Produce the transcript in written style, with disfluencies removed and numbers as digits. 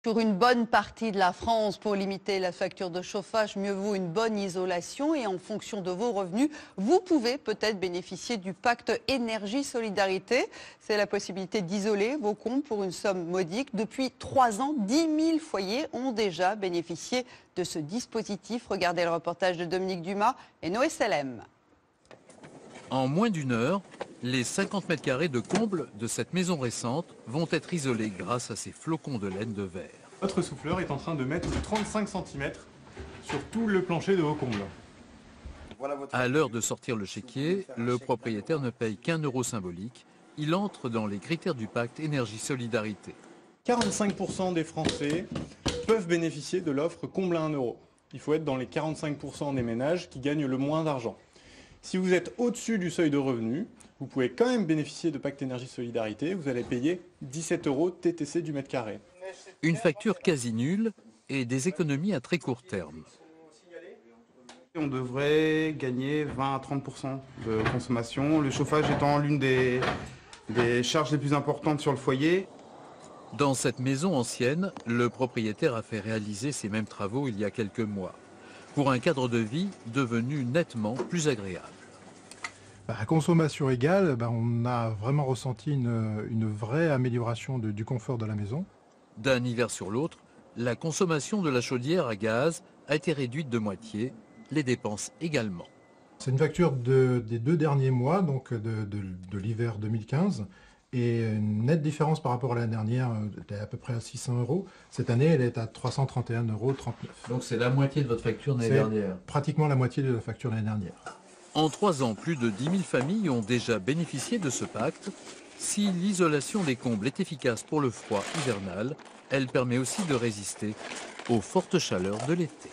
Sur une bonne partie de la France, pour limiter la facture de chauffage, mieux vaut une bonne isolation et en fonction de vos revenus, vous pouvez peut-être bénéficier du pacte énergie-solidarité. C'est la possibilité d'isoler vos comptes pour une somme modique. Depuis 3 ans, 10 000 foyers ont déjà bénéficié de ce dispositif. Regardez le reportage de Dominique Dumas et Noé Selem. En moins d'une heure, les 50 mètres carrés de comble de cette maison récente vont être isolés grâce à ces flocons de laine de verre. Notre souffleur est en train de mettre 35 cm sur tout le plancher de vos combles. À l'heure de sortir le chéquier, le propriétaire ne paye qu'1 euro symbolique. Il entre dans les critères du pacte énergie-solidarité. 45% des Français peuvent bénéficier de l'offre comble à 1 euro. Il faut être dans les 45% des ménages qui gagnent le moins d'argent. Si vous êtes au-dessus du seuil de revenu, vous pouvez quand même bénéficier de pacte énergie-solidarité. Vous allez payer 17 euros TTC du mètre carré. Une facture quasi nulle et des économies à très court terme. On devrait gagner 20 à 30% de consommation, le chauffage étant l'une des charges les plus importantes sur le foyer. Dans cette maison ancienne, le propriétaire a fait réaliser ces mêmes travaux il y a quelques mois, pour un cadre de vie devenu nettement plus agréable. À consommation égale, on a vraiment ressenti une vraie amélioration du confort de la maison. D'un hiver sur l'autre, la consommation de la chaudière à gaz a été réduite de moitié, les dépenses également. C'est une facture des 2 derniers mois, donc de l'hiver 2015, et une nette différence par rapport à l'année dernière, elle était à peu près à 600 euros. Cette année, elle est à 331,39 euros. Donc c'est la moitié de votre facture l'année dernière. Pratiquement la moitié de la facture l'année dernière. En 3 ans, plus de 10 000 familles ont déjà bénéficié de ce pacte. Si l'isolation des combles est efficace pour le froid hivernal, elle permet aussi de résister aux fortes chaleurs de l'été.